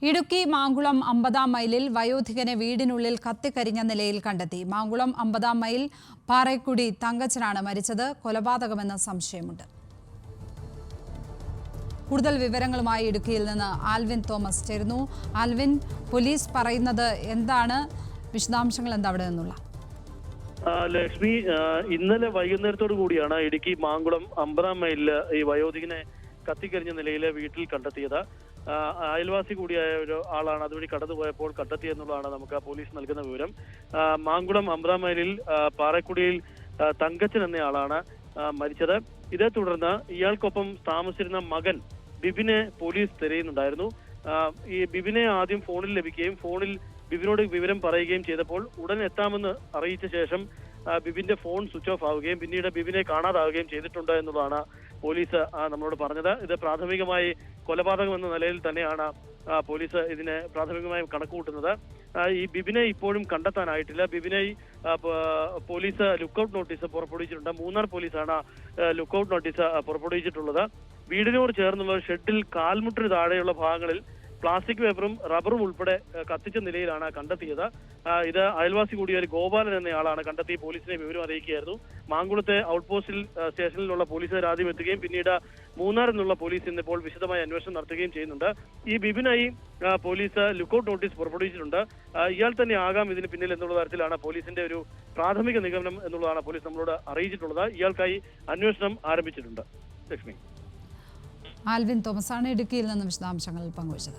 ഇടുക്കി മാങ്കുളം 50-ാം മൈലിൽ വയോധികനെ വീടിനുള്ളിൽ കത്തിക്കരിഞ്ഞ നിലയിൽ കണ്ടെത്തി. മാങ്കുളം 50-ാം മൈൽ പാറേക്കുടി തങ്കച്ചനാണ് മരിച്ചത്. കൊലപാതകമെന്ന സംശയമുണ്ട്. കൂടുതൽ വിവരങ്ങളുമായി ഇടുക്കിയിൽ നിന്ന് ആൽവിൻ തോമസ് ചേരുന്നു. ആൽവിൻ, പോലീസ് പറയുന്നത് എന്താണ്? വിശദാംശങ്ങൾ എന്താ അവിടെ നിന്നുള്ള? ലക്ഷ്മി, ഇന്നലെ വൈകുന്നേരത്തോടു കൂടിയാണ് ഇടുക്കി മാങ്കുളം 50-ാം മൈലില് ഈ വയോധികനെ കത്തിക്കരിഞ്ഞ നിലയിൽ വീട്ടിൽ കണ്ടെത്തിയത്. അയൽവാസി കൂടിയായ ഒരു ആളാണ് അതുവഴി കടന്നുപോയപ്പോൾ കണ്ടെത്തിയെന്നുള്ളതാണ് നമുക്ക് പോലീസ് നൽകുന്ന വിവരം. മാങ്കുളം 50-ാം മൈലിൽ പാറക്കുടിയിൽ തങ്കച്ചൻ എന്നയാളാണ് മരിച്ചത്. ഇതേ തുടർന്ന് ഇയാൾക്കൊപ്പം താമസിച്ചിരുന്ന മകൻ ബിബിനെ പോലീസ് തിരയുന്നുണ്ടായിരുന്നു. ഈ ബിബിനെ ആദ്യം ഫോണിൽ ലഭിക്കുകയും ഫോണിൽ ബിബിനോട് വിവരം പറയുകയും ചെയ്തപ്പോൾ ഉടൻ എത്താമെന്ന് അറിയിച്ച ശേഷം ബിബിന്റെ ഫോൺ സ്വിച്ച് ഓഫ് ആവുകയും പിന്നീട് ബിബിനെ കാണാതാവുകയും ചെയ്തിട്ടുണ്ട് എന്നുള്ളതാണ് പോലീസ് നമ്മളോട് പറഞ്ഞത്. ഇത് പ്രാഥമികമായി കൊലപാതകം എന്ന നിലയിൽ തന്നെയാണ് പോലീസ് ഇതിനെ പ്രാഥമികമായി കണക്കുകൂട്ടുന്നത്. ഈ ബിബിനെ ഇപ്പോഴും കണ്ടെത്താനായിട്ടില്ല. ബിബിനെ പോലീസ് ലുക്കൌട്ട് നോട്ടീസ് പുറപ്പെടുവിച്ചിട്ടുണ്ട്. മൂന്നാർ പോലീസാണ് ലുക്കൌട്ട് നോട്ടീസ് പുറപ്പെടുവിച്ചിട്ടുള്ളത്. വീടിനോട് ചേർന്നുള്ള ഷെഡിൽ കാൽമുട്ടിന് താഴെയുള്ള ഭാഗങ്ങളിൽ പ്ലാസ്റ്റിക് പേപ്പറും റബ്ബറും ഉൾപ്പെടെ കത്തിച്ച നിലയിലാണ് കണ്ടെത്തിയത്. ഇത് അയൽവാസി കൂടിയ ഒരു ഗോപാലൻ എന്നയാളാണ് കണ്ടെത്തി പോലീസിനെ വിവരം അറിയിക്കുകയായിരുന്നു. മാങ്കുളത്തെ ഔട്ട് പോസ്റ്റിൽ സ്റ്റേഷനിലുള്ള പോലീസുകാർ ആദ്യം എത്തുകയും പിന്നീട് മൂന്നാർ നിന്നുള്ള പോലീസ് ഇന്നിപ്പോൾ വിശദമായ അന്വേഷണം നടത്തുകയും ചെയ്യുന്നുണ്ട്. ഈ ബിബിനായി പോലീസ് ലുക്കൌട്ട് നോട്ടീസ് പുറപ്പെടുവിച്ചിട്ടുണ്ട്. ഇയാൾ തന്നെ ആകാം ഇതിന് പിന്നിൽ എന്നുള്ള തരത്തിലാണ് പോലീസിന്റെ ഒരു പ്രാഥമിക നിഗമനം എന്നുള്ളതാണ് പോലീസ് നമ്മളോട് അറിയിച്ചിട്ടുള്ളത്. ഇയാൾക്കായി അന്വേഷണം ആരംഭിച്ചിട്ടുണ്ട്. ലക്ഷ്മി, ആൽവിൻ തോമസാണ് ഇടുക്കിയിൽ നിന്ന് വിശദാംശങ്ങൾ പങ്കുവച്ചത്.